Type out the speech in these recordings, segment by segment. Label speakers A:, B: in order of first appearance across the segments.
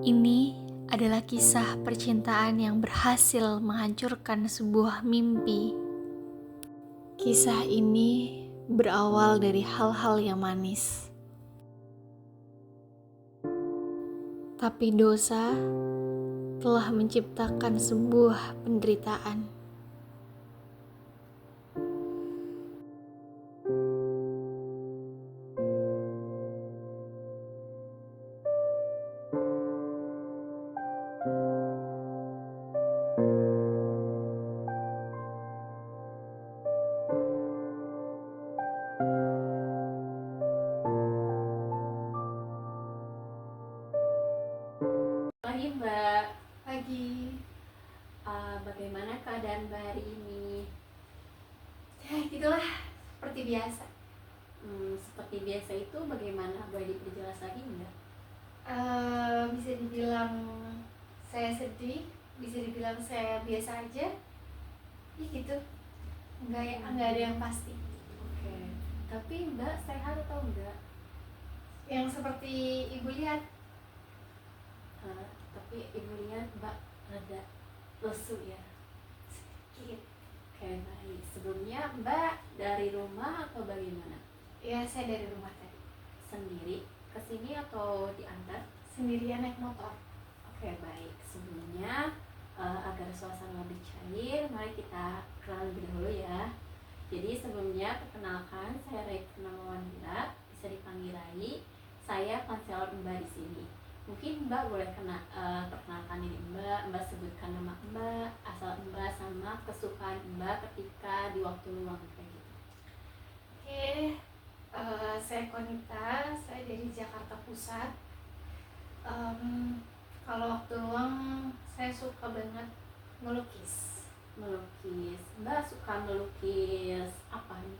A: Ini adalah kisah percintaan yang berhasil menghancurkan sebuah mimpi. Kisah ini berawal dari hal-hal yang manis. Tapi dosa telah menciptakan sebuah penderitaan.
B: Pagi Mbak,
A: Pagi,
B: bagaimana keadaan Mbak hari ini?
A: ya gitulah seperti biasa.
B: Seperti biasa itu bagaimana? Boleh diperjelas lagi Mbak?
A: Bisa dibilang saya sedih, bisa dibilang saya biasa aja. Ya gitu, nggak ada yang pasti.
B: Oke, tapi Mbak sehat atau enggak?
A: Yang seperti ibu lihat.
B: Tapi Ibu lihat Mbak rada lesu ya.
A: Sedikit.
B: Oke, baik. Sebelumnya Mbak dari rumah atau bagaimana?
A: Ya, saya dari rumah tadi.
B: Sendiri kesini atau diantar?
A: Sendirian naik motor.
B: Oke, baik. Sebelumnya agar suasana lebih cair, mari kita kenalan lebih dahulu ya. Jadi sebelumnya perkenalkan, saya Retna Mawandira, bisa dipanggil Rai. Saya konselor Mbak di sini. Mungkin Mbak boleh perkenalkan diri Mbak sebutkan nama Mbak, asal Mbak sama kesukaan Mbak ketika di waktu luang kayak gitu.
A: Oke, saya Konita, saya dari Jakarta Pusat. Kalau waktu luang saya suka banget melukis.
B: Melukis, Mbak suka melukis apa nih?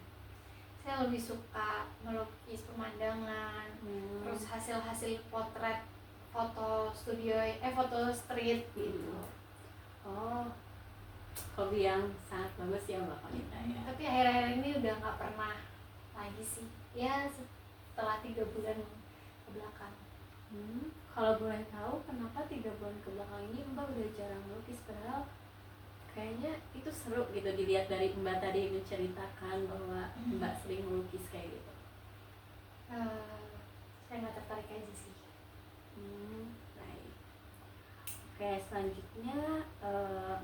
A: Saya lebih suka melukis pemandangan, terus hasil-hasil potret, foto studio, foto street gitu.
B: Oh, hobi yang sangat bagus ya Mbak Konita ya.
A: Tapi akhir-akhir ini udah nggak pernah lagi sih. Ya setelah 3 bulan ke belakang.
B: Kalau boleh tahu kenapa 3 bulan ke belakang ini Mbak udah jarang melukis, padahal kayaknya itu seru gitu dilihat dari Mbak tadi menceritakan bahwa Mbak sering melukis kayak gitu.
A: Saya nggak tertarik aja sih.
B: Baik. Oke, selanjutnya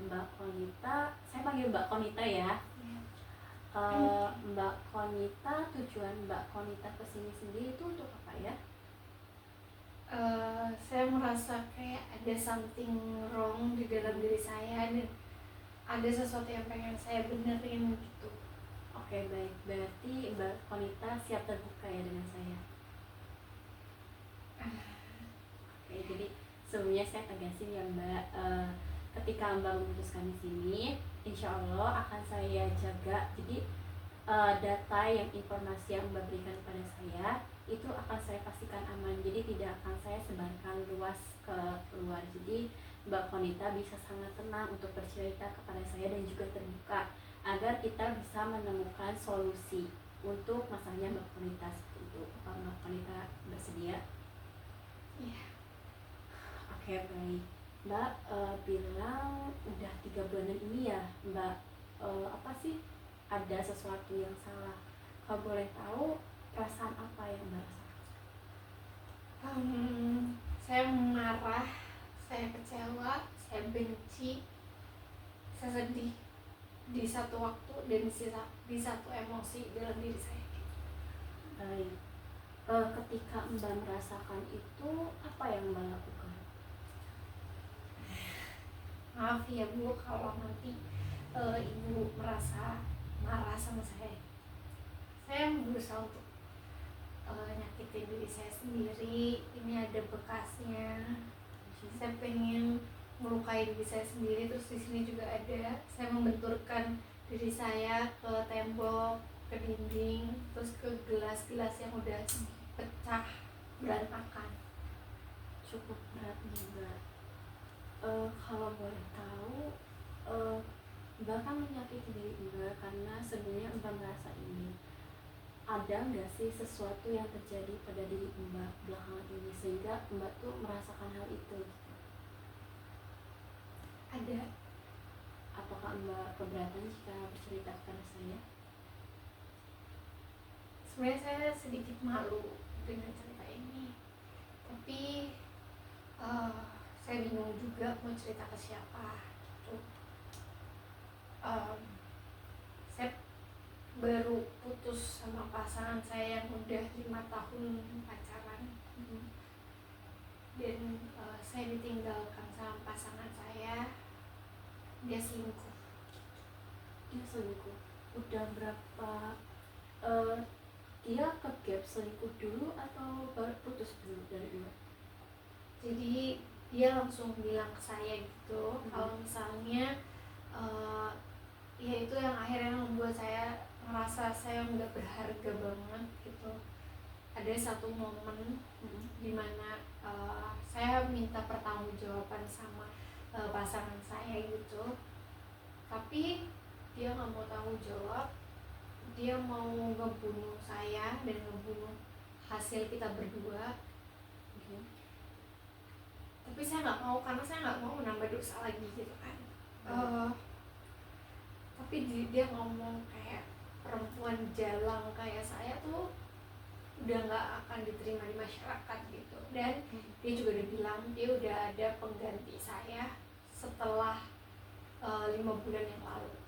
B: Mbak Konita, saya panggil Mbak Konita ya. Mbak Konita, tujuan Mbak Konita kesini sendiri itu untuk apa ya?
A: Saya merasa kayak ada something wrong di dalam diri saya dan ada sesuatu yang pengen saya benerin gitu.
B: Oke, baik. Berarti Mbak Konita siap terbuka ya dengan saya. Oke, jadi sebelumnya saya tegasin ya Mbak, ketika Mbak memutuskan di sini, insya Allah akan saya jaga. Jadi data yang informasi yang Mbak berikan kepada saya itu akan saya pastikan aman. Jadi tidak akan saya sebarkan luas ke luar. Jadi Mbak Konita bisa sangat tenang untuk bercerita kepada saya dan juga terbuka agar kita bisa menemukan solusi untuk masalahnya Mbak Konita seperti itu. Apa Mbak Konita bersedia?
A: Iya.
B: Oke, baik. Mbak bilang udah 3 bulanan ini ya Mbak, apa sih ada sesuatu yang salah? Kalau boleh tahu perasaan apa yang Mbak rasakan?
A: Saya marah, saya kecewa, saya benci, saya sedih di satu waktu dan di satu emosi dalam diri saya.
B: Baik. Ketika Mbak merasakan itu, apa yang Mbak lakukan?
A: Maaf ya Bu kalau nanti Ibu merasa marah sama saya. Saya berusaha untuk nyakitin diri saya sendiri. Ini ada bekasnya. Saya pengen melukai diri saya sendiri, terus di sini juga ada. Saya membenturkan diri saya ke tembok, ke dinding, terus ke gelas-gelas yang udah pecah, berantakan.
B: Cukup berat juga. Kalau boleh tahu, Mbak kan menyakiti diri Mbak karena sebelumnya Mbak merasa ini. ada nggak sih sesuatu yang terjadi pada diri Mbak belakangan ini sehingga Mbak tuh merasakan hal itu gitu?
A: Ada.
B: Apakah Mbak keberatan jika bercerita kepada saya?
A: Sebenarnya saya sedikit malu dengan cerita ini, tapi saya bingung juga mau cerita ke siapa gitu. Saya baru putus sama pasangan saya yang udah 5 tahun pacaran. Dan saya ditinggalkan sama pasangan saya, dia selingkuh.
B: Dia selingkuh. Udah berapa? Dia ke gap selingkuh dulu atau baru putus dulu dari Mbak?
A: Jadi dia langsung bilang ke saya gitu, kalau misalnya ya itu yang akhirnya membuat saya merasa saya nggak berharga banget gitu. Ada satu momen dimana saya minta pertanggungjawaban sama pasangan saya gitu, tapi dia nggak mau tanggung jawab. Dia mau ngebunuh saya dan ngebunuh hasil kita berdua. Tapi saya nggak mau, karena saya nggak mau nambah dosa lagi gitu kan. Tapi dia ngomong kayak perempuan jalang kayak saya tuh udah nggak akan diterima di masyarakat gitu. Dan dia juga udah bilang dia udah ada pengganti saya setelah 5 bulan yang lalu.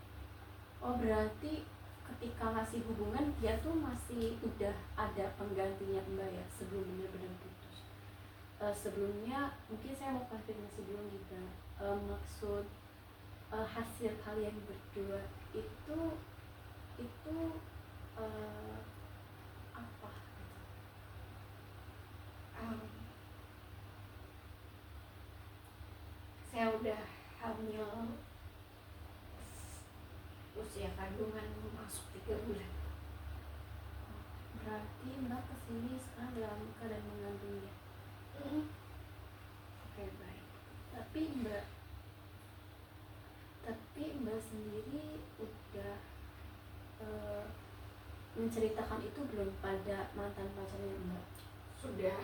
B: Oh, berarti ketika ngasih hubungan dia tuh masih udah ada penggantinya Mbak ya sebelum benar-benar putus. Sebelumnya mungkin saya mau konfirmasi dulu juga, maksud hasil kalian berdua itu apa?
A: Saya udah hamil, usia kandungan masuk 3 bulan.
B: Berarti Mbak kesini sekarang dalam keadaan mengandung ya? Oke, baik. Tapi Mbak sendiri udah menceritakan itu belum pada mantan pacarnya Mbak?
A: Sudah.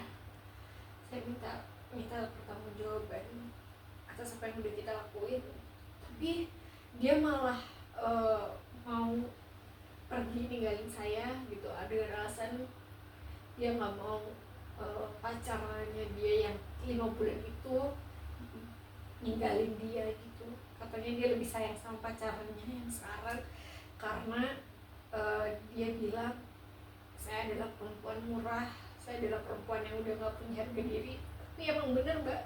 A: Saya minta pertanggungjawaban atas apa yang udah kita lakuin, tapi dia malah mau pergi ninggalin saya gitu. Ada alasan dia nggak mau pacarannya dia yang 5 bulan itu ninggalin dia gitu. Katanya dia lebih sayang sama pacarannya yang sekarang, karena dia bilang saya adalah perempuan murah, saya adalah perempuan yang udah nggak punya harga diri. Tapi emang bener Mbak,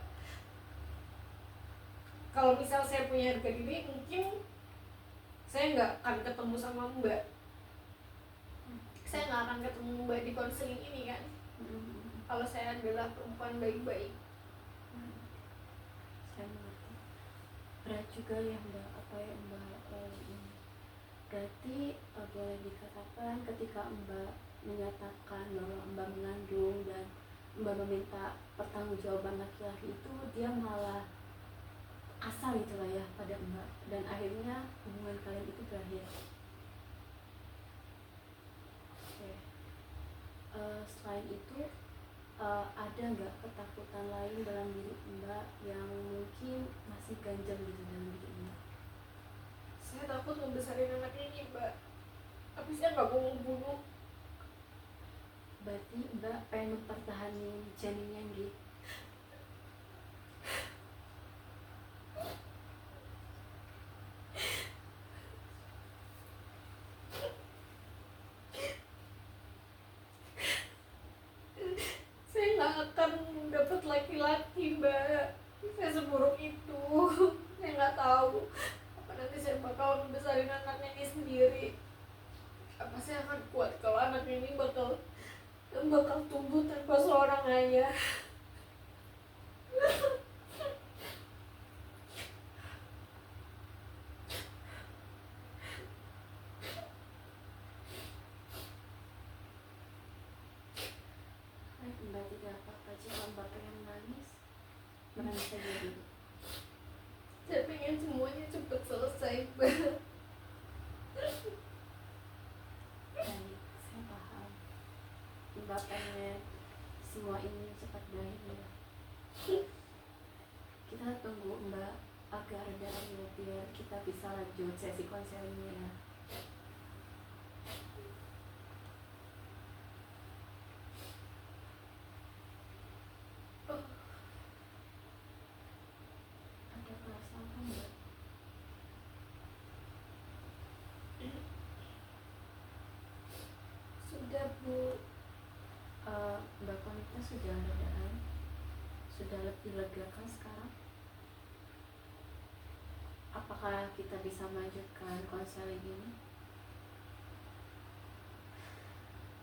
A: kalau misal saya punya harga diri mungkin saya nggak akan ketemu sama Mbak. Saya nggak akan ketemu Mbak di konseling ini kan. Kalau saya adalah perempuan baik-baik.
B: Saya mengerti. Berat juga ya Mbak, apa ya Mbak ini. Berarti boleh dikatakan ketika Mbak menyatakan bahwa Mbak mengandung dan Mbak meminta pertanggungjawaban laki-laki itu, dia malah kasar gitu lah ya pada Mbak, dan akhirnya hubungan kalian itu berakhir. Oke. Selain itu ada nggak ketakutan lain dalam diri Mbak yang mungkin masih ganjel gitu dalam diri Mbak?
A: Saya takut membesarin anak ini Mbak, tapi saya nggak mau membunuh.
B: Berarti Mbak pengen mempertahankan janinnya gitu?
A: Saya nggak akan dapat laki-laki Mbak, saya seburuk itu. Saya nggak tahu apa nanti saya bakal membesarin anaknya ini sendiri. Apa saya akan kuat kalau anak ini bakal tumbuh tanpa seorang ayah.
B: Mbak tidak apa-apa, jika Mbak pengen menangis, menangis saja dulu.
A: Saya pengen semuanya cepet selesai Mbak.
B: Baik, saya paham. agak reda biar kita bisa lanjut sesi konselingnya. Ada perasaan nggak?
A: Sudah Bu.
B: Mbak Konita sudah redaan, sudah lebih lega kan sekarang? Apakah kita bisa melanjutkan konseling ini?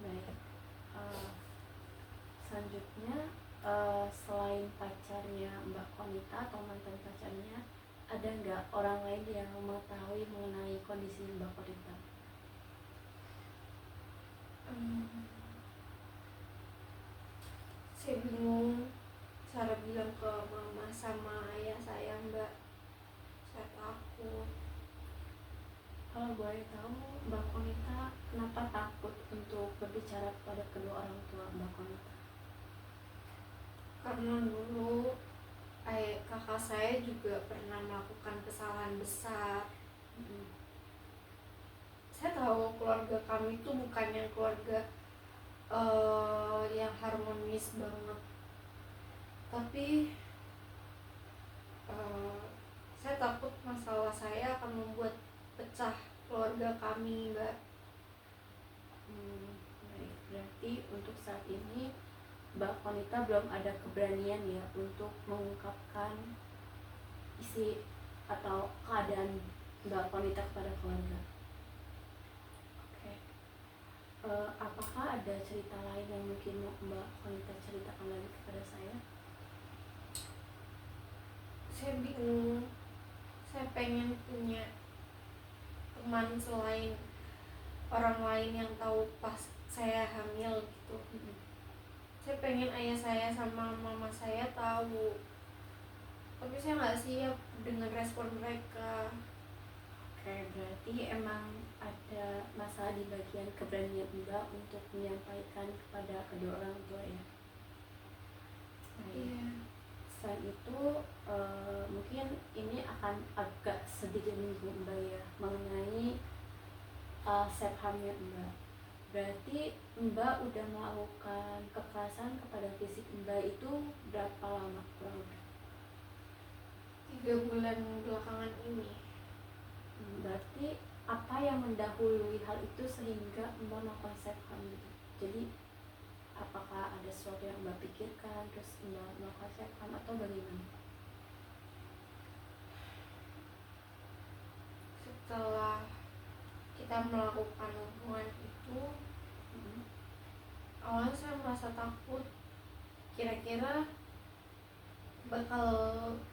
B: Baik. Selanjutnya, selain pacarnya Mbak Konita atau mantan pacarnya, ada nggak orang lain yang mengetahui mengenai kondisi Mbak Konita?
A: Saya bingung cara bilang ke mama sama ayah saya Mbak. Saya takut.
B: Kalau boleh tahu, Mbak Konita kenapa takut untuk berbicara kepada kedua orang tua Mbak Konita?
A: Karena dulu kakak saya juga pernah melakukan kesalahan besar. Saya tahu keluarga kami itu bukan yang keluarga yang harmonis banget, tapi saya takut masalah saya akan membuat pecah keluarga kami Mbak.
B: Baik, berarti untuk saat ini Mbak Konita belum ada keberanian ya untuk mengungkapkan isi atau keadaan Mbak Konita kepada keluarga. Oke. Apakah ada cerita lain yang mungkin mau Mbak Konita ceritakan lagi kepada saya?
A: Saya bingung. Saya pengen punya teman selain orang lain yang tahu pas saya hamil gitu. Saya pengen ayah saya sama mama saya tahu, tapi saya nggak siap dengan respon mereka.
B: Oke, berarti emang ada masalah di bagian keberanian Mbak untuk menyampaikan kepada kedua orang tua ya.
A: Iya.
B: Selain itu, mungkin ini akan agak sedikit menyinggung Mbak ya mengenai self hamil Mbak. Berarti Mbak udah melakukan kekerasan kepada fisik Mbak itu berapa lama kurang lebih?
A: 3 bulan belakangan ini.
B: Berarti apa yang mendahului hal itu sehingga Mbak melakukan self harm gitu? Jadi apakah ada sesuatu yang Mbak pikirkan terus Mbak melakukan self harm atau bagaimana?
A: Setelah kita melakukan hubungan itu, awalnya saya merasa takut kira-kira bakal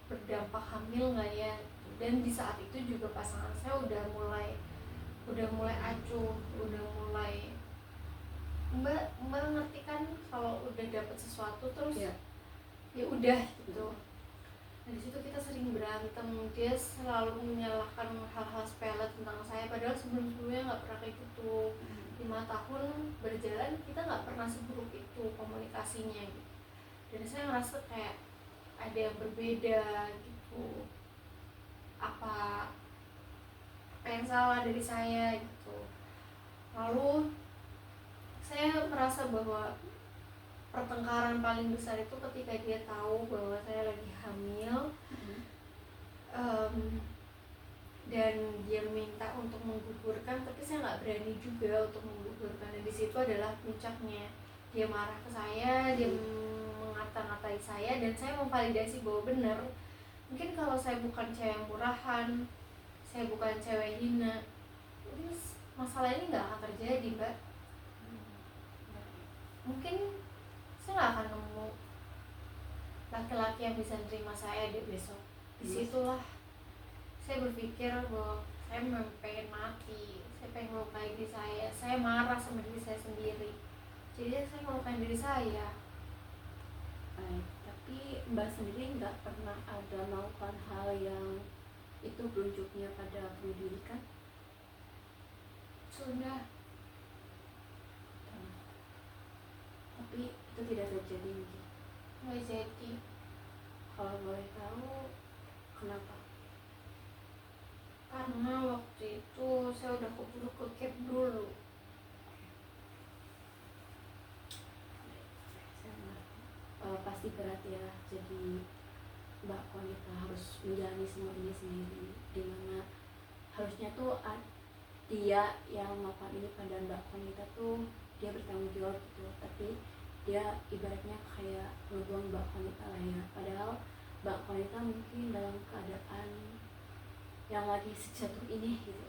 A: berdampak hamil nggak ya. Dan di saat itu juga pasangan saya udah mulai acuh, udah mulai mbak ngerti kan kalau udah dapet sesuatu terus ya udah gitu. Nah di situ kita sering berantem, dia selalu menyalahkan hal-hal sepele tentang saya, padahal sebelumnya nggak pernah kayak gitu. 5 tahun berjalan kita nggak pernah seburuk itu komunikasinya gitu. Dan saya ngerasa kayak ada yang berbeda gitu. Apa yang salah dari saya gitu. Lalu saya merasa bahwa pertengkaran paling besar itu ketika dia tahu bahwa saya lagi hamil. Dan dia minta untuk menggugurkan, tapi saya nggak berani juga untuk menggugurkan. Dan di situ adalah puncaknya, dia marah ke saya, dia mengata-ngatai saya, dan saya memvalidasi bahwa benar. Mungkin kalau saya bukan cewek murahan, saya bukan cewek hina, ini masalah ini nggak akan terjadi Mbak. Mungkin saya nggak akan nemu laki-laki yang bisa menerima saya di besok. Disitulah saya berpikir bahwa saya memang pengen mati, saya pengen melukai diri saya marah sama diri saya sendiri, jadi saya melukai diri saya.
B: Baik, tapi Mbak sendiri nggak pernah ada melakukan hal yang itu berujungnya pada bunuh diri kan?
A: Sudah.
B: Tapi itu tidak terjadi mungkin?
A: Nggak jadi.
B: Kalau boleh tahu kenapa?
A: Karena waktu itu saya udah keburu ke gap dulu.
B: Pasti berat ya, jadi Mbak Konita harus menjalani semua ini sendiri, dimana harusnya tuh dia yang melakukan ini pada Mbak Konita tuh dia bertanggung jawab gitu, tapi dia ibaratnya kayak ngebuang Mbak Konita lah ya, padahal Mbak Konita mungkin dalam keadaan yang lagi sejatuh ini gitu,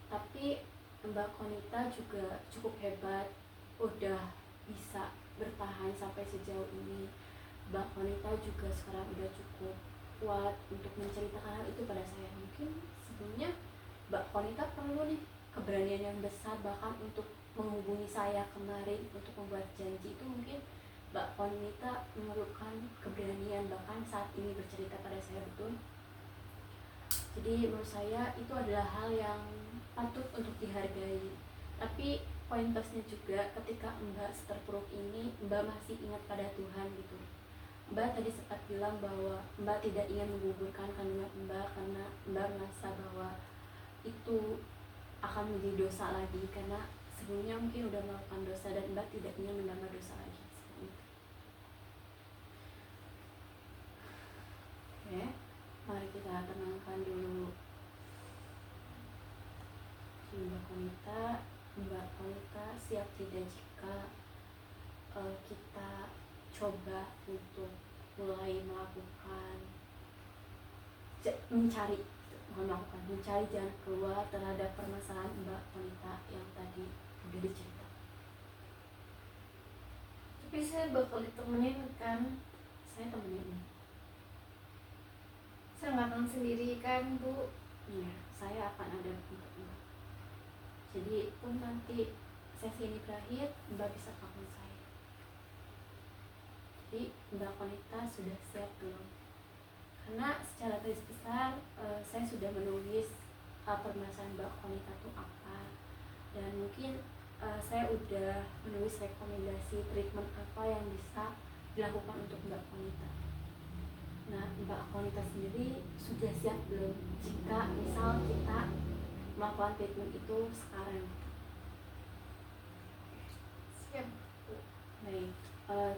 B: tapi Mbak Konita juga cukup hebat, udah bisa bertahan sampai sejauh ini. Mbak Konita juga sekarang udah cukup kuat untuk menceritakan hal itu pada saya. Mungkin sebelumnya Mbak Konita perlu nih keberanian yang besar, bahkan untuk menghubungi saya kemarin untuk membuat janji itu mungkin Mbak Konita memerlukan keberanian bahkan saat ini bercerita pada saya, betul. Jadi menurut saya itu adalah hal yang patut untuk dihargai. Tapi poin plusnya juga ketika Mbak terpuruk ini, Mbak masih ingat pada Tuhan gitu. Mbak tadi sempat bilang bahwa Mbak tidak ingin menggugurkan kandungan Mbak karena Mbak merasa bahwa itu akan menjadi dosa lagi, karena sebelumnya mungkin udah melakukan dosa dan Mbak tidak ingin menambah dosa lagi. Oke, mari kita tenangkan dulu Mbak Konita. Mbak Konita siap tidak jika kita coba untuk mulai melakukan mencari jalan keluar terhadap permasalahan Mbak Konita yang tadi udah diceritakan.
A: Tapi saya bakal ditemenin kan?
B: Saya temenin.
A: Saya nggak akan sendiri kan, Bu?
B: Iya, saya akan ada untuk Mbak. Jadi pun nanti sesi ini berakhir, Mbak bisa telepon saya. Jadi Mbak Konita sudah siap belum? Karena secara garis besar saya sudah menulis permasalahan Mbak Konita itu apa, dan mungkin saya udah menulis rekomendasi treatment apa yang bisa dilakukan untuk Mbak Konita. Nah, Mbak Konita sendiri sudah siap belum jika misal kita melakukan treatment itu sekarang?
A: Siap.
B: Baik,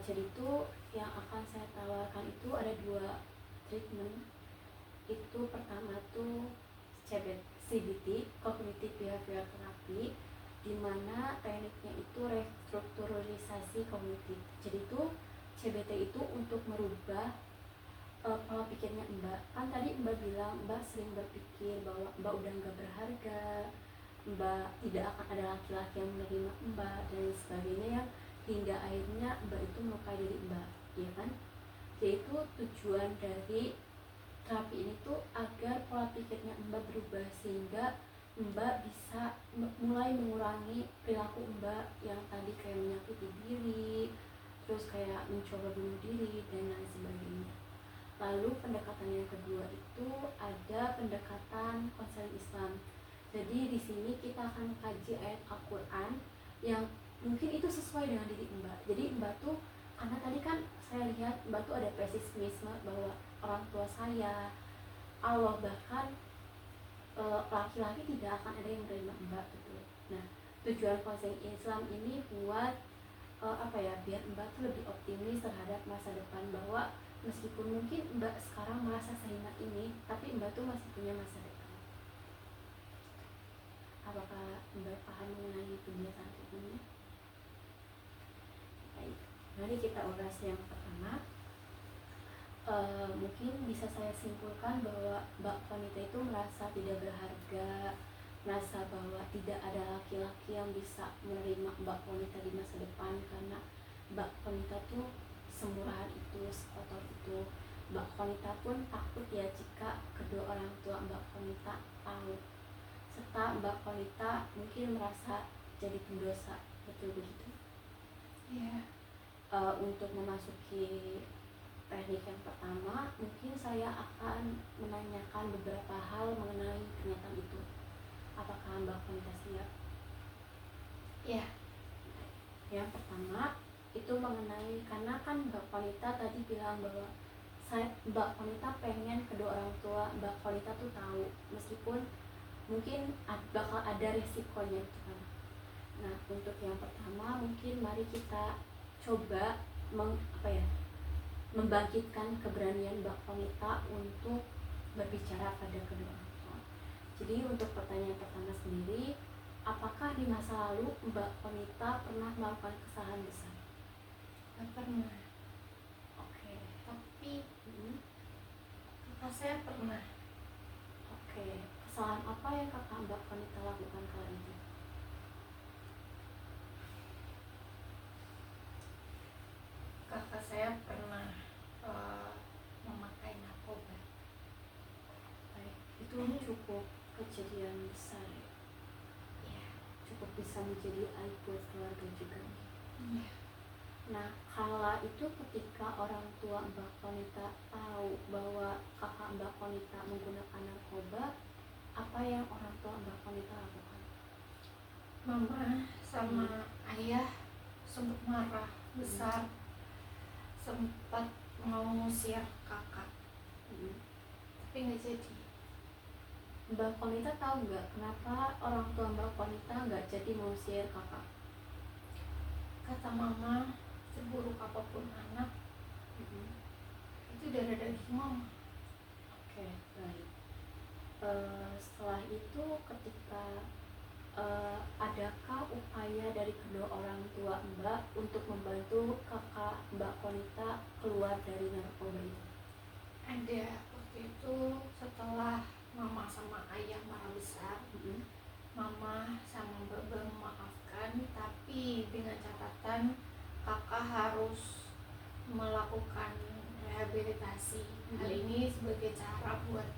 B: jadi itu yang akan saya tawarkan itu ada 2 treatment. Itu pertama tuh CBT, Cognitive Behavioral Therapy, di mana tekniknya itu restrukturalisasi kognitif. Jadi itu CBT itu untuk merubah pola pikirnya Mbak. Kan tadi Mbak bilang Mbak sering berpikir bahwa Mbak udah nggak berharga, Mbak tidak akan ada laki-laki yang menerima Mbak dan sebagainya, yang hingga akhirnya Mbak itu melukai diri Mbak, ya kan? Yaitu tujuan dari terapi ini tuh agar pola pikirnya Mbak berubah, sehingga Mbak bisa mulai mengurangi perilaku Mbak yang tadi kayak menyakiti diri, terus kayak mencoba bunuh diri dan lain sebagainya. Lalu pendekatan yang kedua itu ada pendekatan konseling Islam. Jadi di sini kita akan kaji ayat Al-Quran yang mungkin itu sesuai dengan diri Mbak. Jadi Mbak tuh, karena tadi kan saya lihat Mbak tuh ada pesimisme bahwa orang tua saya, Allah, bahkan laki-laki tidak akan ada yang menerima Mbak, betul. Nah, tujuan konseling Islam ini buat biar Mbak tuh lebih optimis terhadap masa depan, bahwa meskipun mungkin Mbak sekarang merasa sehina ini, tapi Mbak tuh masih punya masa depan. Apakah Mbak paham mengenai kebiasaan ini? Baik, mari kita ulas yang pertama. Mungkin bisa saya simpulkan bahwa Mbak Konita itu merasa tidak berharga, merasa bahwa tidak ada laki-laki yang bisa menerima Mbak Konita di masa depan, karena Mbak Konita tuh semurahan itu, sekotor itu. Mbak Konita pun takut ya jika kedua orang tua Mbak Konita tahu, serta Mbak Konita mungkin merasa jadi pendosa, betul begitu?
A: Iya.
B: Untuk memasuki teknik yang pertama, mungkin saya akan menanyakan beberapa hal mengenai pernyataan itu. Apakah Mbak Konita siap?
A: Iya.
B: Yang pertama itu mengenai, karena kan Mbak Konita tadi bilang bahwa Mbak Konita pengen kedua orang tua Mbak Konita tuh tahu, meskipun mungkin bakal ada resikonya gitu kan. Nah, untuk yang pertama mungkin mari kita coba membangkitkan keberanian Mbak Konita untuk berbicara pada kedua orang tua. Jadi untuk pertanyaan pertama sendiri, apakah di masa lalu Mbak Konita pernah melakukan kesalahan besar?
A: Gak pernah.
B: Oke.
A: Tapi kakak saya pernah.
B: Oke. Kesalahan apa yang kakak Mbak Konita lakukan kala itu?
A: Kakak saya pernah memakai narkoba.
B: Baik, itu cukup kejadian besar ya.
A: Ya.
B: Cukup bisa menjadi aib buat keluarga juga.
A: Iya.
B: Nah, kala itu ketika orang tua Mbak Konita tahu bahwa kakak Mbak Konita menggunakan narkoba, apa yang orang tua Mbak Konita lakukan?
A: Mama sama ayah sempat marah besar, sempat mau ngusir kakak, tapi nggak jadi.
B: Mbak Konita tahu nggak kenapa orang tua Mbak Konita nggak jadi mengusir kakak?
A: Kata mama, seburuk apapun anak, itu darah daging mama.
B: Oke, baik. Setelah itu ketika adakah upaya dari kedua orang tua Mbak untuk membantu kakak Mbak Konita keluar dari narkoba itu?
A: Ada. Waktu itu setelah mama sama ayah marah besar, mama sama baba memaafkan, tapi dengan catatan kakak harus melakukan rehabilitasi. Hal ini sebagai cara buat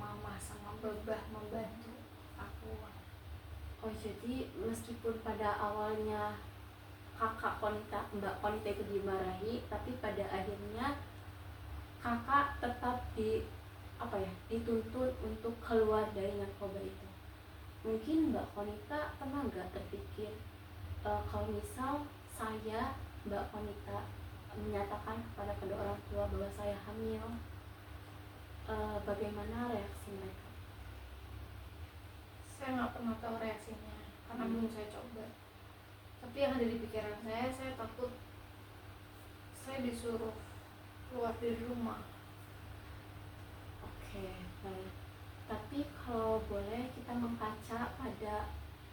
A: mama sama baba membantu aku.
B: Oh, jadi meskipun pada awalnya kakak Konita, Mbak Konita itu dimarahi, tapi pada akhirnya kakak tetap dituntut untuk keluar dari narkoba itu. Mungkin Mbak Konita pernah nggak terpikir kalau misal saya Mbak Konita menyatakan kepada kedua orang tua bahwa saya hamil, bagaimana reaksi mereka?
A: Saya nggak pernah tahu reaksinya karena belum saya coba. Tapi yang ada di pikiran saya takut saya disuruh keluar dari rumah.
B: Oke, baik. Tapi kalau boleh kita mengkaca pada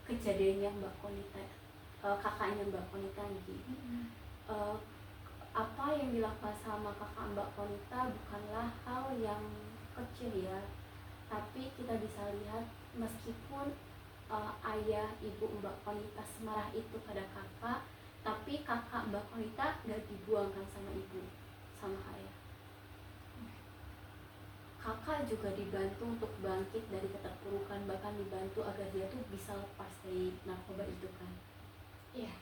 B: kejadiannya Mbak Konita, kakaknya Mbak Konita nih. Apa yang dilakukan sama kakak Mbak Konita bukanlah hal yang kecil ya, tapi kita bisa lihat meskipun ayah ibu Mbak Konita semarah itu pada kakak, tapi kakak Mbak Konita gak dibuangkan sama ibu sama ayah. Kakak juga dibantu untuk bangkit dari keterpurukan, bahkan dibantu agar dia tuh bisa lepas dari narkoba itu kan.
A: Iya.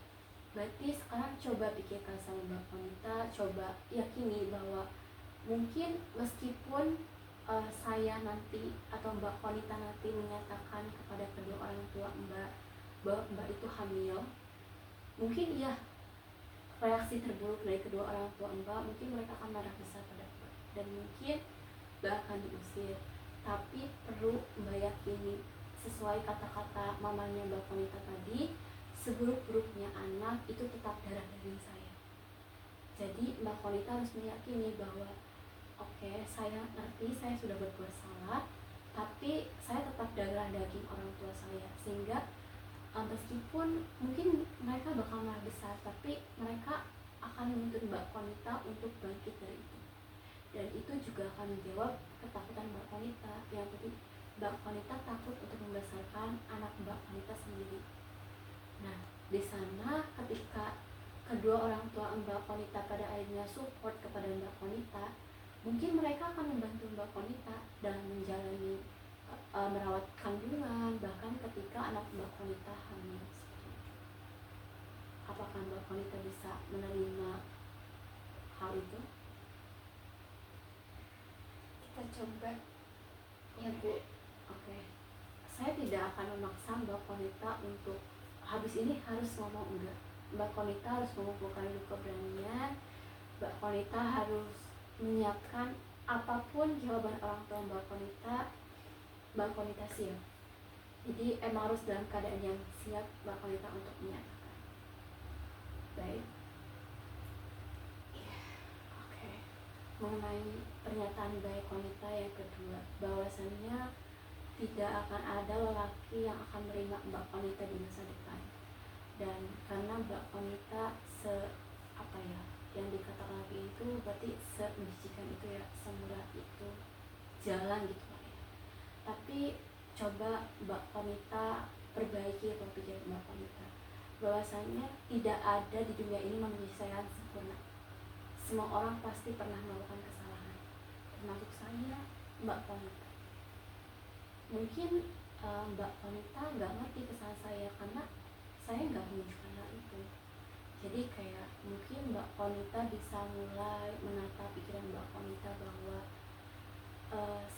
B: Berarti sekarang coba pikirkan sama Mbak Konita, coba yakini bahwa mungkin meskipun saya nanti atau Mbak Konita nanti menyatakan kepada kedua orang tua Mbak bahwa Mbak itu hamil, mungkin iya reaksi terburuk dari kedua orang tua Mbak, mungkin mereka akan marah besar pada Mbak dan mungkin Mbak akan diusir. Tapi perlu Mbak yakini sesuai kata-kata mamanya Mbak Konita tadi, seburuk-buruknya anak itu tetap darah daging saya. Jadi Mbak Konita harus meyakini bahwa oke, saya ngerti saya sudah berbuat salah, tapi saya tetap darah daging orang tua saya, sehingga meskipun mungkin mereka bakal marah besar, tapi mereka akan menuntut Mbak Konita untuk bangkit dari itu. Dan itu juga akan menjawab ketakutan Mbak Konita, yang tadi Mbak Konita takut untuk membesarkan anak Mbak Konita sendiri. Nah, di sana ketika kedua orang tua Mbak Konita pada akhirnya support kepada Mbak Konita, mungkin mereka akan membantu Mbak Konita dalam menjalani merawat kandungan, bahkan ketika anak Mbak Konita hamil. Apakah Mbak Konita bisa menerima hal itu?
A: Kita coba ya Bu.
B: Oke. Saya tidak akan memaksa Mbak Konita untuk habis ini harus ngomong, enggak. Mbak Konita harus mengumpulkan keberanian. Mbak Konita harus menyiapkan apapun jawaban orang tua Mbak Konita, Mbak Konita siap. Jadi emang harus dalam keadaan yang siap Mbak Konita untuk menyatakan. Baik. Oke. Mengenai pernyataan Mbak Konita yang kedua, bahwasannya tidak akan ada lelaki yang akan menerima Mbak Konita di masa depan. Dan karena Mbak Konita yang dikatakan lagi itu berarti menjijikan itu ya, semurah itu jalan gitu Pak ya. Tapi coba Mbak Konita perbaiki pola pikir Mbak Konita, bahwasanya tidak ada di dunia ini manusia yang sempurna. Semua orang pasti pernah melakukan kesalahan, termasuk saya, Mbak Konita. Mungkin Mbak Konita nggak ngerti kesalahan saya karena saya nggak menunjukkan hal itu. Jadi kayak mungkin Mbak Konita bisa mulai menata pikiran Mbak Konita bahwa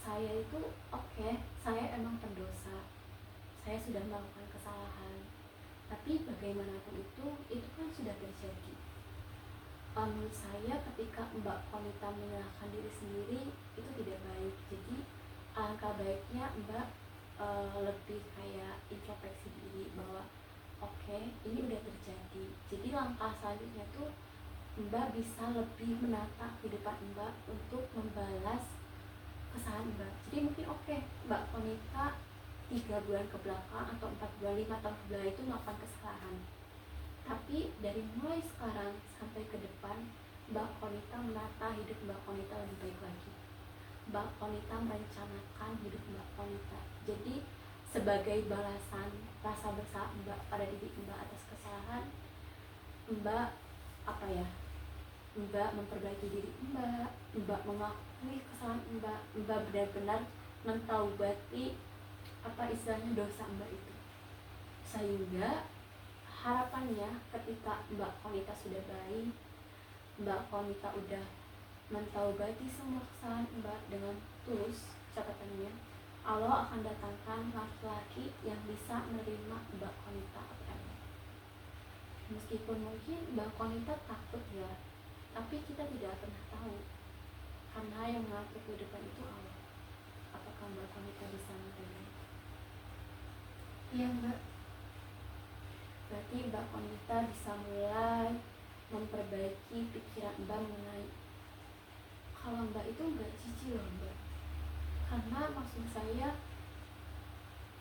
B: saya itu saya emang pendosa, saya sudah melakukan kesalahan, tapi bagaimanapun itu kan sudah terjadi. Menurut saya ketika Mbak Konita menyalahkan diri sendiri itu tidak baik. Jadi alangkah baiknya Mbak lebih kayak introspeksi diri bahwa ini udah terjadi. Jadi langkah selanjutnya tuh Mbak bisa lebih menata kehidupan Mbak untuk membalas kesalahan Mbak. Jadi mungkin Mbak Konita 3 bulan ke belakang atau 4 bulan, 5 tahun ke belakang itu melakukan kesalahan. Tapi dari mulai sekarang sampai ke depan, Mbak Konita menata hidup Mbak Konita lebih baik lagi. Mbak Konita merencanakan hidup Mbak Konita. Jadi sebagai balasan rasa bersalah Mbak pada diri Mbak atas kesalahan, Mbak Mbak memperbaiki diri Mbak mengakui kesalahan Mbak benar-benar mentaubati dosa Mbak itu. Sehingga harapannya ketika Mbak Konita sudah baik, Mbak Konita udah mentaubati semua kesalahan Mbak dengan tulus, catatannya Allah akan datangkan laki-laki yang bisa menerima Mbak Konita meskipun mungkin Mbak Konita takut ya, tapi kita tidak pernah tahu karena yang mengatur kehidupan itu Allah. Apakah Mbak Konita bisa menerima?
A: Iya Mbak.
B: Berarti Mbak Konita bisa mulai memperbaiki pikiran Mbak mengenai kalau Mbak itu nggak cici loh Mbak. Karena maksud saya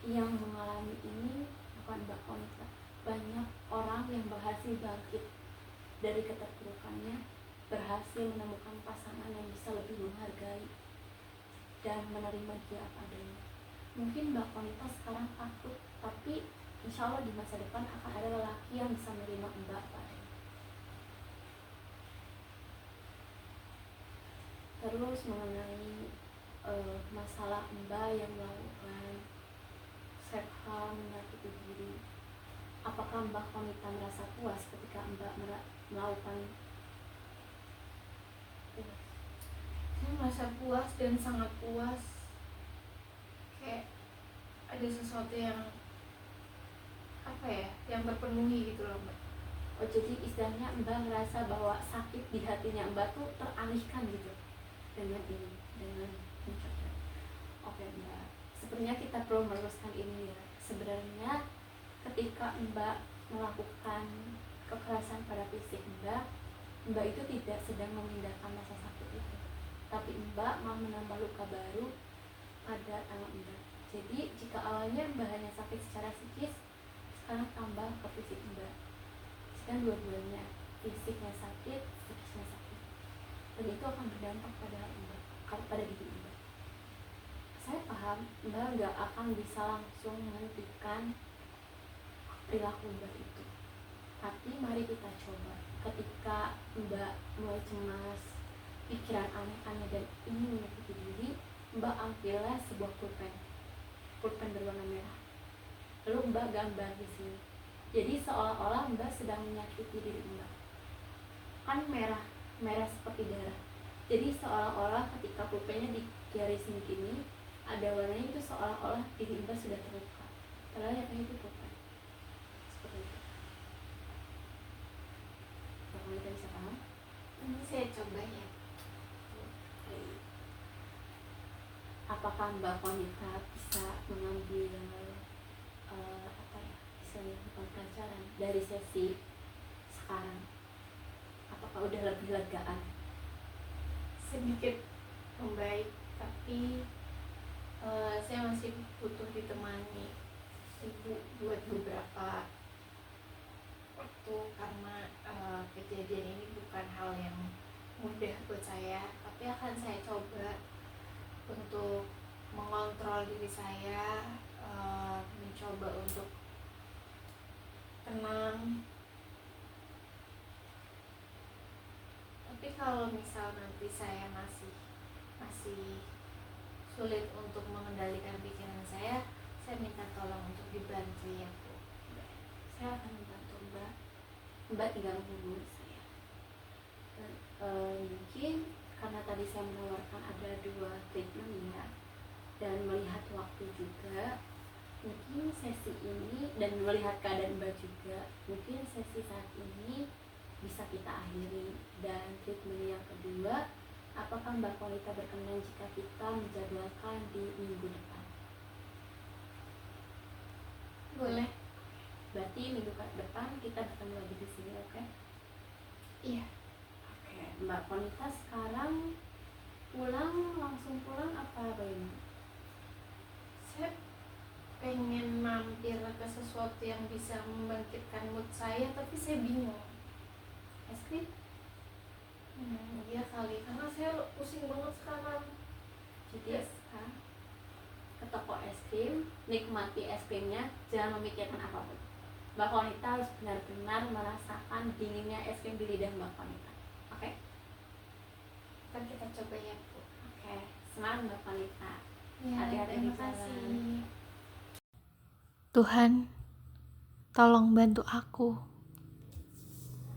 B: yang mengalami ini bukan Mbak Konita, banyak orang yang berhasil bangkit dari keterpurukannya, berhasil menemukan pasangan yang bisa lebih menghargai dan menerima dia apa adanya. Mungkin Mbak Konita sekarang takut, tapi insya Allah di masa depan akan ada lelaki yang bisa menerima Mbak apa adanya. Terus mengenai masalah Mbak yang melakukan self-harm, menyakiti diri, apakah Mbak Konita merasa puas ketika Mbak melakukan?
A: Saya merasa puas dan sangat puas, kayak ada sesuatu yang yang terpenuhi gitu loh Mbak.
B: Oh, jadi istilahnya Mbak merasa bahwa sakit di hatinya Mbak tuh teralihkan gitu dengan mencoba. Oke Mbak, sebenarnya kita perlu meluruskan ini ya. Sebenarnya ketika Mbak melakukan kekerasan pada fisik Mbak itu tidak sedang memindahkan masa sakit itu, tapi Mbak mau menambah luka baru pada tangan Mbak. Jadi jika awalnya Mbak hanya sakit secara psikis, sekarang tambah ke fisik Mbak. Sekarang dua-duanya, fisiknya sakit, psikisnya sakit, dan itu akan berdampak pada Mbak, pada diri Mbak. Saya paham Mbak nggak akan bisa langsung menghentikan perilaku Mbak itu, tapi mari kita coba. Ketika Mbak mulai cemas, pikiran aneh-aneh dan ingin menyakiti diri, Mbak ambillah sebuah pulpen berwarna merah, lalu Mbak gambar di sini. Jadi seolah-olah Mbak sedang menyakiti diri Mbak. Kan merah seperti darah. Jadi seolah-olah ketika pulpennya digarisin gini, ada warnanya, itu seolah-olah diri Mbak sudah terluka. Padahal yang itu pulpen. Seperti itu. Kalau kita bisa paham?
A: Ini saya coba ya.
B: apakah Mbak Wanita bisa mengambil apa ya istilahnya, bukan pelajaran dari sesi sekarang? Apakah udah lebih legaan?
A: Sedikit membaik, tapi saya masih butuh ditemani ibu buat beberapa waktu, karena kejadian ini bukan hal yang mudah buat saya, tapi akan saya coba untuk mengontrol diri saya, mencoba untuk tenang. Tapi kalau misal nanti saya masih sulit untuk mengendalikan pikiran saya minta tolong untuk dibantu ya Bu.
B: Saya akan membantu Mbak tinggal menghubungi saya. Dan, mungkin karena tadi saya menawarkan ada 2 treatment ya, dan melihat waktu juga, mungkin sesi ini dan melihat keadaan Mbak juga, mungkin sesi saat ini bisa kita akhiri. Dan treatment yang kedua, apakah Mbak Wanita berkenan jika kita menjadwalkan di minggu depan?
A: Boleh.
B: Berarti minggu depan kita bertemu lagi di sini, oke?
A: Iya.
B: Oke, Mbak Wanita sekarang langsung pulang apa bagaimana?
A: Saya pengen mampir ke sesuatu yang bisa membangkitkan mood saya, tapi saya bingung.
B: Es krim?
A: Iya kali, karena saya pusing banget sekarang.
B: Jadi ke toko es krim, nikmati es krimnya, jangan memikirkan apapun. Mbak Wanita harus benar-benar merasakan dinginnya es krim di lidah Mbak Wanita. Oke?
A: Kan kita coba ya Bu.
B: Oke, semangat Mbak Wanita.
A: Ya,
B: Hati-hati di
A: terima
B: jalan.
A: kasih. Tuhan, tolong bantu aku.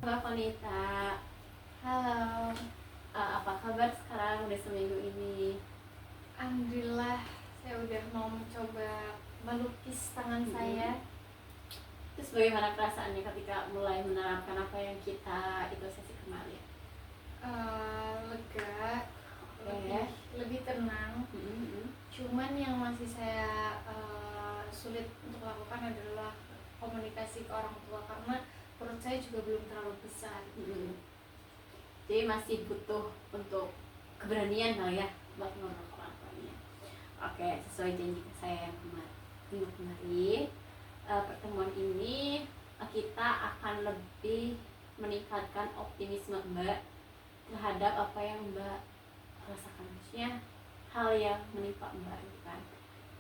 B: Mbak Wanita,
A: Halo.
B: apa kabar sekarang udah seminggu ini?
A: Alhamdulillah, saya udah mau mencoba melukis tangan saya.
B: Terus bagaimana perasaannya ketika mulai menerapkan apa yang kita itu sesi kemarin?
A: Lega, lebih tenang. Cuman yang masih saya sulit untuk lakukan adalah komunikasi ke orang tua, karena perut saya juga belum terlalu besar.
B: Jadi masih butuh untuk keberanian lah ya buat ngomong ke orang tuanya. Oke, sesuai janji saya yang minggu kemarin, pertemuan ini kita akan lebih meningkatkan optimisme Mbak terhadap apa yang Mbak rasakan, maksudnya hal yang menimpa Mbak gitu kan.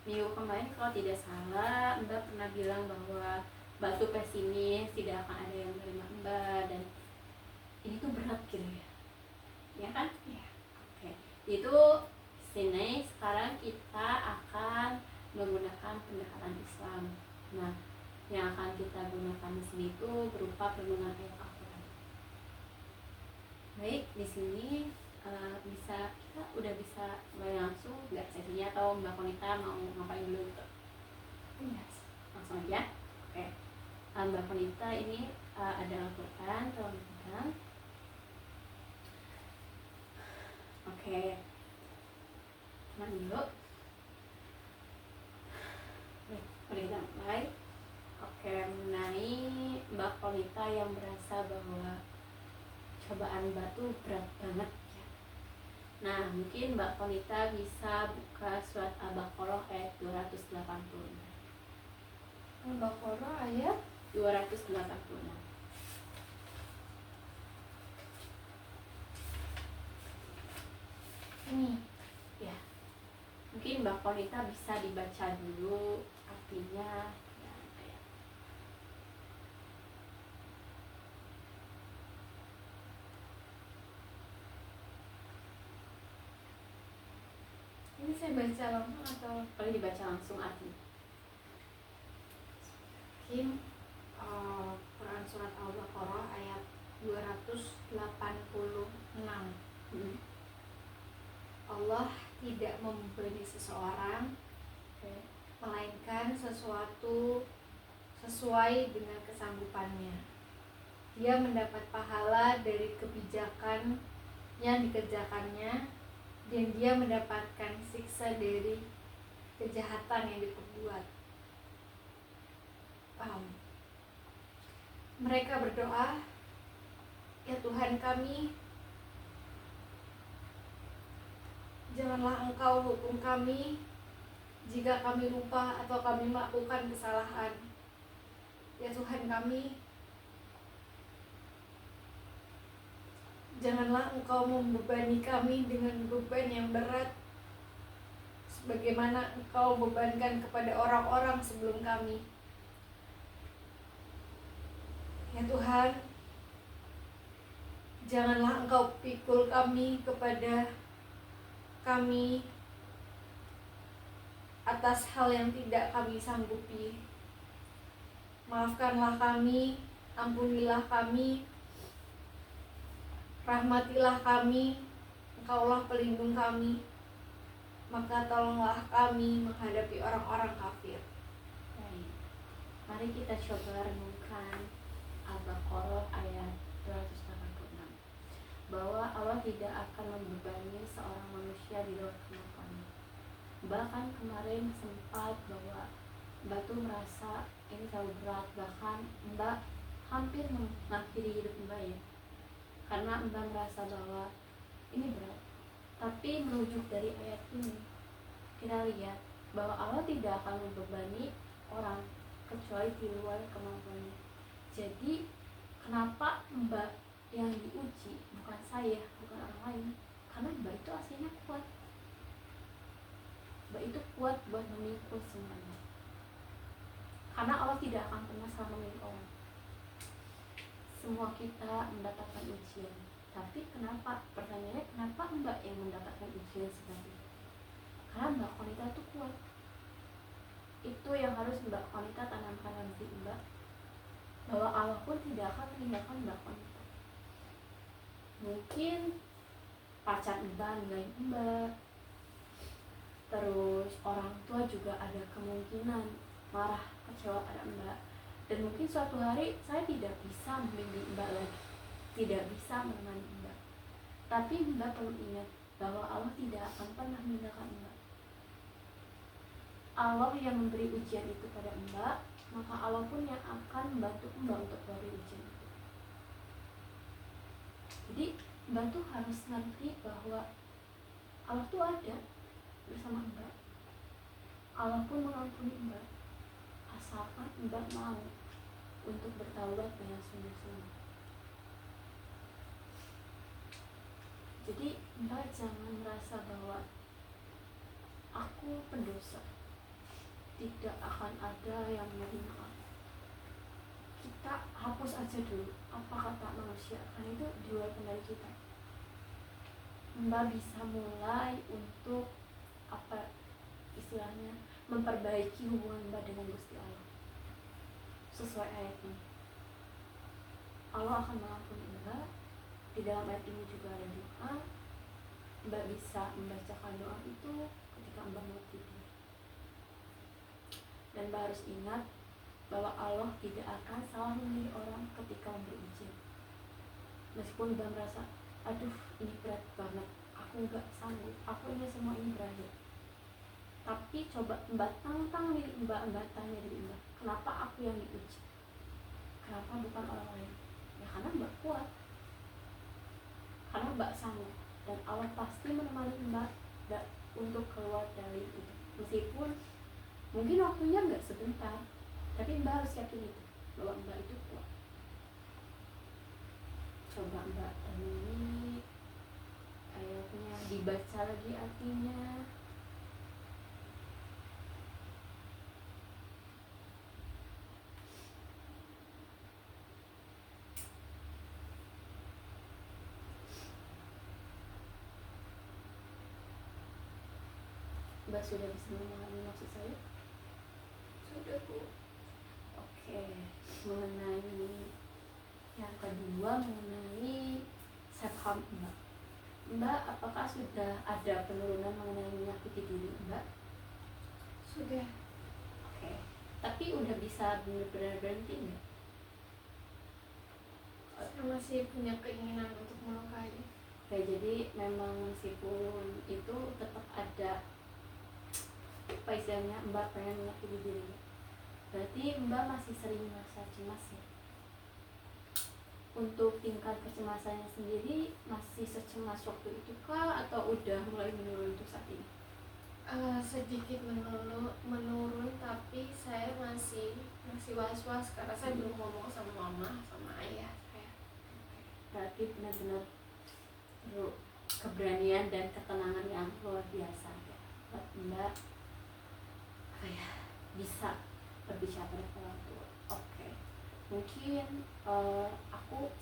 B: Minggu kemarin kalau tidak salah Mbak pernah bilang bahwa Mbak tuh pesimis, tidak akan ada yang menerima Mbak, dan ini tuh berat gitu ya kan?
A: Ya.
B: Oke, itu sini sekarang kita akan menggunakan pendekatan Islam. Nah, yang akan kita gunakan di sini itu berupa renungan ayat Al-Quran. Baik, di sini kita udah bisa mulai langsung nggak sesinya, atau Mbak Wanita mau ngapain dulu gitu?
A: Yes.
B: Langsung aja. Oke, Mbak Wanita ini ada Al-Quran, tolong dipegang. Oke, tenang dulu. Mari kita mulai. Oke, mengenai Mbak Wanita yang merasa bahwa cobaan Mbak tuh berat banget ya. Nah, mungkin Mbak Wanita bisa buka surat Al-Baqarah ayat 280.
A: Al-Baqarah ayat
B: 286.
A: ini.
B: Ya, mungkin Mbak Wanita bisa dibaca dulu artinya ya, kayak.
A: Ini saya baca langsung atau
B: Boleh dibaca langsung artinya.
A: mungkin Quran surat Al-Baqarah ayat 286. Allah tidak membebani seseorang, melainkan sesuatu sesuai dengan kesanggupannya. Dia mendapat pahala dari kebijakan yang dikerjakannya dan dia mendapatkan siksa dari kejahatan yang diperbuat. Mereka berdoa, ya Tuhan kami, janganlah Engkau hukum kami jika kami lupa atau kami melakukan kesalahan. Ya Tuhan kami, janganlah Engkau membebani kami dengan beban yang berat sebagaimana Engkau bebankan kepada orang-orang sebelum kami. Ya Tuhan, janganlah Engkau pikul kami kepada kami atas hal yang tidak kami sanggupi. Maafkanlah kami, ampunilah kami, rahmatilah kami, Engkaulah pelindung kami, maka tolonglah kami menghadapi orang-orang kafir.
B: Baik. Mari kita coba renungkan Al-Baqarah ayat 286, bahwa Allah tidak akan membebani seorang manusia di luar kemampuannya. Bahkan kemarin sempat bahwa Mbak tuh merasa ini terlalu berat, bahkan Mbak hampir mengakhiri hidup Mbak ya, karena Mbak merasa bahwa ini berat. Tapi merujuk dari ayat ini, kita lihat bahwa Allah tidak akan membebani orang kecuali di luar kemampuannya. Jadi kenapa Mbak yang diuji, bukan saya, bukan orang lain? Karena Mbak itu aslinya kuat. Mbak itu kuat buat memikul semuanya. Karena Allah tidak akan pernah salah memilih orang. Semua kita mendapatkan ujian. Tapi kenapa? Pertanyaannya, kenapa Mbak yang mendapatkan ujian seperti itu? Karena Mbak Konita itu kuat. Itu yang harus Mbak Konita tanamkan dalam diri Mbak, bahwa Allah pun tidak akan meninggalkan Mbak Konita. Mungkin pacar Mbak ninggalin Mbak, terus orang tua juga ada kemungkinan marah, kecewa pada Mbak, dan mungkin suatu hari saya tidak bisa membimbing Mbak lagi, tidak bisa menemani Mbak. Tapi Mbak perlu ingat bahwa Allah tidak akan pernah meninggalkan Mbak. Allah yang memberi ujian itu pada Mbak, maka Allah pun yang akan membantu Mbak untuk melalui ujian itu. Jadi Mbak tuh harus ngerti bahwa Allah tuh ada bersama Mbak. Allah pun mengampuni Mbak, asalkan Mbak mau untuk bertaubat dengan sungguh-sungguh. Jadi Mbak jangan merasa bahwa aku pendosa, tidak akan ada yang menerima aku. Kita hapus aja dulu apa kata manusia, karena itu di luar kendali kita. Mbak bisa mulai untuk apa istilahnya, memperbaiki hubungan Mbak dengan Gusti Allah sesuai ayat ini. Allah akan mengampuni Mbak. Di dalam ayat ini juga ada doa. Mbak bisa membacakan doa itu ketika Mbak mau tidur. Dan Mbak harus ingat bahwa Allah tidak akan salah memilih orang ketika memberi ujian. Meskipun Mbak merasa, aduh ini berat banget, aku nggak sanggup, aku ingin semua ini berakhir. Tapi coba Mbak tantang diri Mbak tanya diri Mbak, kenapa aku yang diuji? Kenapa bukan orang lain? Ya karena Mbak kuat, karena Mbak sanggup, dan Allah pasti menemani Mbak untuk keluar dari itu. Meskipun mungkin waktunya nggak sebentar, tapi Mbak harus yakin itu, bahwa Mbak itu kuat. Coba Mbak ini ayatnya, dibaca lagi artinya. Mbak sudah bisa memahami maksud saya?
A: Sudah Bu.
B: Oke, mengenai yang kedua, mengenai self-harm Mbak. Mbak, apakah sudah ada penurunan mengenai menyakiti diri Mbak?
A: Sudah.
B: Oke, tapi udah bisa benar-benar berhenti nggak?
A: Saya masih punya keinginan untuk melukai.
B: Oke, jadi memang meskipun itu tetap ada apa istilahnya Mbak pengen menyakiti diri, berarti Mbak masih sering merasa cemas ya. Untuk tingkat kecemasannya sendiri masih secemas waktu itu kah atau udah mulai menurun untuk saat ini?
A: Sedikit menurun, tapi saya masih was-was karena saya belum ngomong sama mama sama ayah saya.
B: Berarti benar-benar perlu keberanian dan ketenangan yang luar biasa ya buat Mbak apa ya bisa berbicara pada orang tua. Oke, mungkin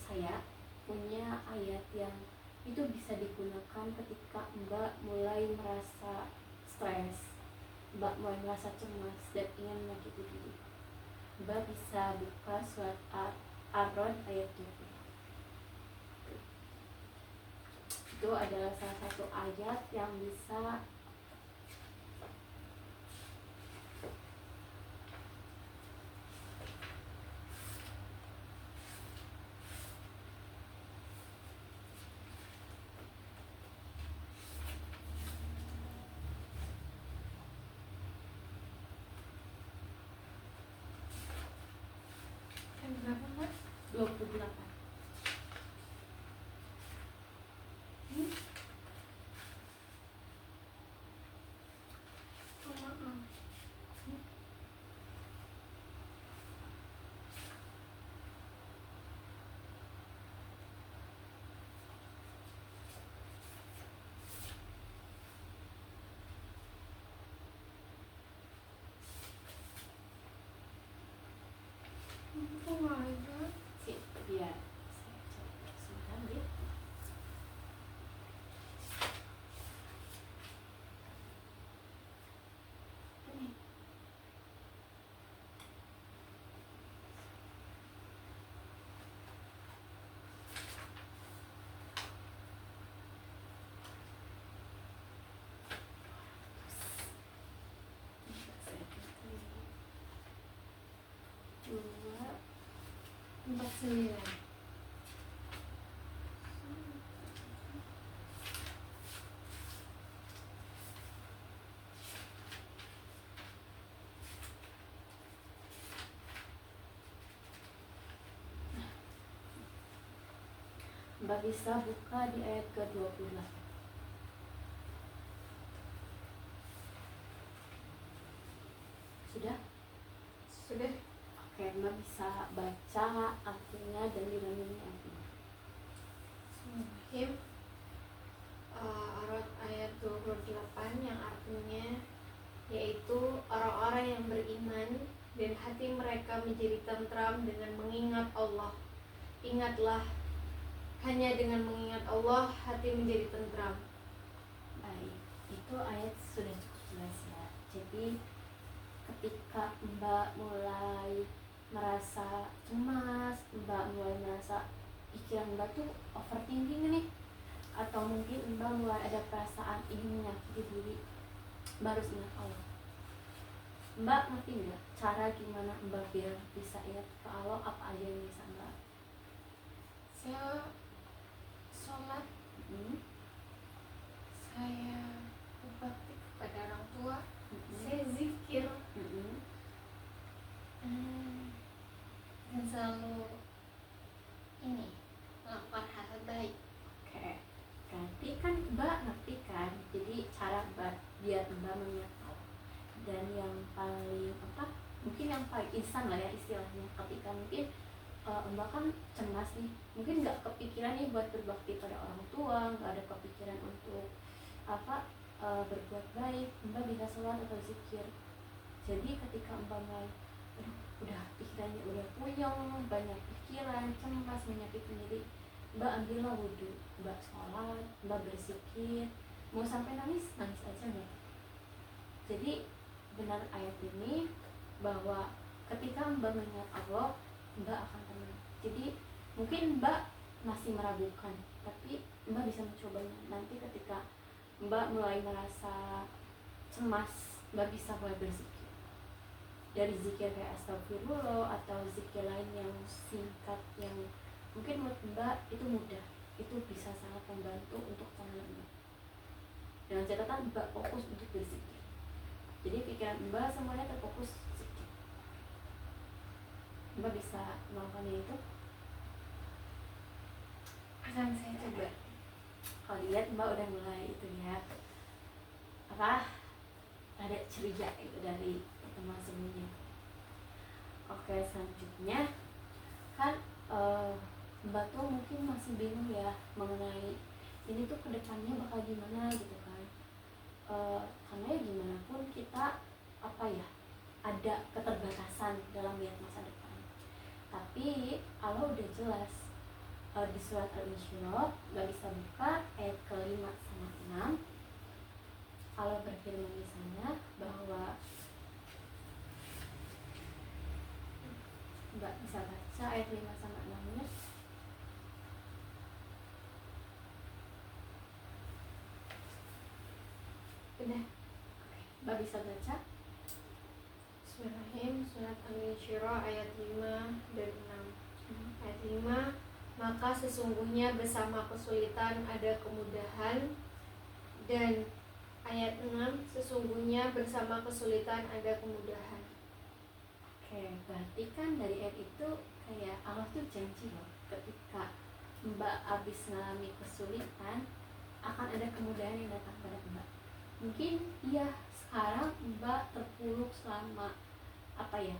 B: saya punya ayat yang itu bisa digunakan ketika Mbak mulai merasa stres, Mbak mulai merasa cemas dan ingin menyakiti diri. Mbak bisa buka surat Ar-Rod ayat 20. Itu adalah salah satu ayat yang bisa
A: Berapa Mbak?
B: 28.
A: Oh my god.
B: Sip, biar saya coba sebentar ya. Ini. Saya pilih
A: 49.
B: Mbak bisa buka di ayat ke-28. Sudah?
A: Sudah.
B: Oke, Mbak bisa baca artinya dan dinamiknya artinya.
A: Bismillahirrahmanirrahim. Arad ayat 28 yang artinya yaitu orang-orang yang beriman dan hati mereka menjadi tentram dengan mengingat Allah. Ingatlah, hanya dengan mengingat Allah hati menjadi tentram.
B: Baik, itu ayat sudah cukup jelas ya. Jadi ketika Mbak mulai merasa cemas, Mbak mulai merasa pikiran Mbak tuh overthinking nih, atau mungkin Mbak mulai ada perasaan ingin menyakiti diri, Mbak harus ingat Allah. Mbak ngerti nggak cara gimana Mbak biar bisa ingat ke Allah, apa aja yang bisa Mbak?
A: Saya sholat, saya berbakti kepada orang tua, saya zikir, dan selalu ini melakukan hal baik.
B: Oke, berarti kan Mbak ngerti kan, jadi cara Mbak biar Mbak mengingat Allah. Dan yang paling mungkin yang paling instan lah ya istilahnya, ketika mungkin Mbak kan cemas nih, mungkin nggak kepikiran nih buat berbakti pada orang tua, nggak ada kepikiran untuk berbuat baik, Mbak bisa sholat atau zikir. Jadi ketika Mbak mulai udah pikirannya udah puyeng, banyak pikiran, cemas, menyakiti diri, Mbak ambillah wudhu, Mbak sholat, Mbak berzikir, mau sampai nangis aja nih. Jadi benar ayat ini bahwa ketika Mbak mengingat Allah, Mbak akan tenang. Jadi mungkin Mbak masih meragukan, tapi Mbak bisa mencobanya. Nanti ketika Mbak mulai merasa cemas, Mbak bisa mulai berzikir. Dari zikir kayak astagfirullah atau zikir lain yang singkat yang mungkin menurut Mbak itu mudah. itu bisa sangat membantu untuk channel Mbak. Dengan catatan Mbak fokus untuk berzikir. Jadi pikiran Mbak semuanya terfokus zikir. Mbak bisa melakukan itu.
A: Akan saya coba.
B: Kalau lihat Mbak udah mulai itu ya, apa, ada ceria itu dari pertemuan sebelumnya. Oke, selanjutnya kan Mbak tuh mungkin masih bingung ya mengenai ini tuh kedepannya bakal gimana gitu kan. Karena ya gimana pun kita apa ya, ada keterbatasan dalam lihat masa depan. Tapi Allah udah jelas di surat Al-Insyirah, nggak bisa buka ayat ke-5 sama 6. Allah berfirman di sana bahwa, Mbak bisa baca ayat 5 sama 6-nya.
A: Udah.
B: Mbak bisa baca.
A: Bismillahirrahmanirrahim. Surat Al-Insyirah ayat 5 dan 6. Ayat 5, maka sesungguhnya bersama kesulitan ada kemudahan. Dan ayat 6, sesungguhnya bersama kesulitan ada kemudahan.
B: Oke, berarti kan dari ayat itu kayak Allah tuh janji loh, ketika Mbak habis mengalami kesulitan akan ada kemudahan yang datang pada Mbak. Mungkin iya sekarang Mbak terpuruk selama apa ya,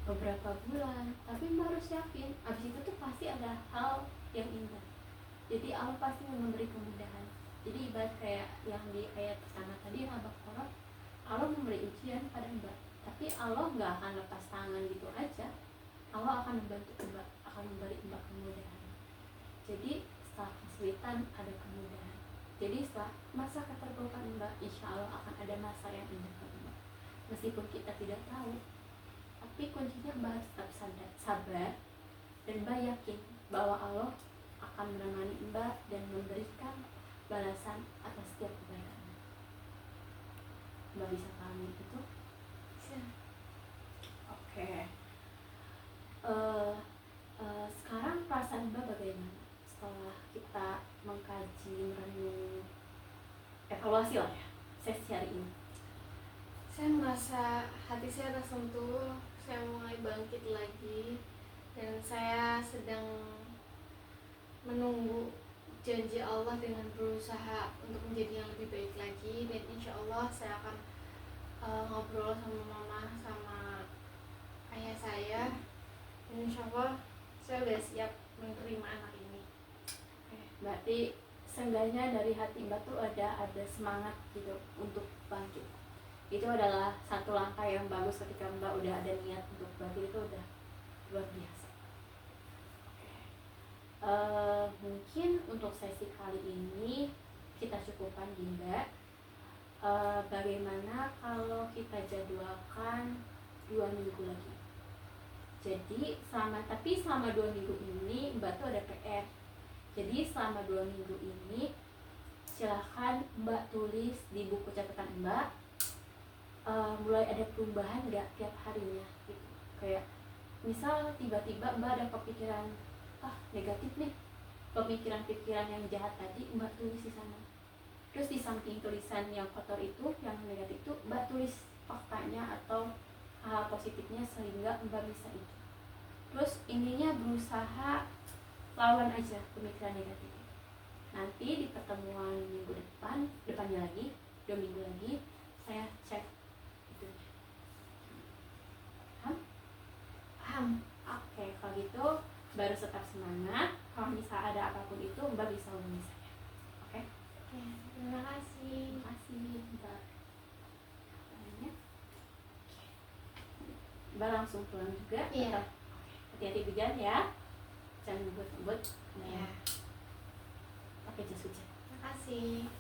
B: beberapa bulan, tapi Mbak harus yakin abis itu tuh pasti ada hal yang indah. Jadi Allah pasti memberi kemudahan. Jadi ibarat kayak yang di ayat pertama tadi Al-Baqarah, Allah memberi ujian pada Mbak, tapi Allah nggak akan lepas tangan gitu aja. Allah akan membantu Mbak, akan memberi Mbak kemudahan. Jadi setelah kesulitan ada kemudahan. Jadi setelah masa keterpurukan Mbak, insya Allah akan ada masa yang indah pada Mbak. Meskipun kita tidak tahu, tapi kuncinya Mbak harus tetap sabar, dan Mbak yakin bahwa Allah akan menemani Mbak dan memberikan balasan atas setiap kebaikan. Mbak bisa pahami itu?
A: Bisa.
B: Oke. Sekarang perasaan Mbak bagaimana setelah kita mengkaji, merenung, evaluasi lah ya sesi hari ini?
A: Saya merasa hati saya tersentuh, saya mulai bangkit lagi, dan saya sedang menunggu janji Allah dengan berusaha untuk menjadi yang lebih baik lagi. Dan insya Allah saya akan ngobrol sama mama sama ayah saya, dan insya Allah saya udah siap menerima anak ini.
B: Berarti seenggaknya dari hati Mbak tuh ada semangat gitu untuk bangkit. Itu adalah satu langkah yang bagus ketika Mbak udah ada niat untuk bangkit, itu udah luar biasa. Mungkin untuk sesi kali ini kita cukupkan di Mbak. Bagaimana kalau kita jadwalkan 2 minggu lagi? Jadi selama 2 minggu ini Mbak tuh ada PR. Jadi selama 2 minggu ini silahkan Mbak tulis di buku catatan Mbak, mulai ada perubahan nggak tiap harinya gitu. Kayak misal tiba-tiba Mbak ada kepikiran negatif nih, pemikiran-pikiran yang jahat tadi Mbak tulis di sana. Terus di samping tulisan yang kotor itu, yang negatif itu, Mbak tulis faktanya atau hal positifnya sehingga Mbak bisa itu. Terus intinya berusaha lawan aja pemikiran negatif. Nanti di pertemuan minggu depannya lagi, 2 minggu lagi, saya cek itu. Paham? Oke, kalau gitu baru tetap semangat. Kalau misal ada apapun itu Mbak bisa hubungi saya. Oke?
A: Oke, terima kasih.
B: Terima kasih Mbak. Mbak langsung pulang juga?
A: Iya.
B: Hati-hati di jalan ya, jangan ngebut-ngebut.
A: Iya.
B: Pakai jas hujan.
A: Terima kasih.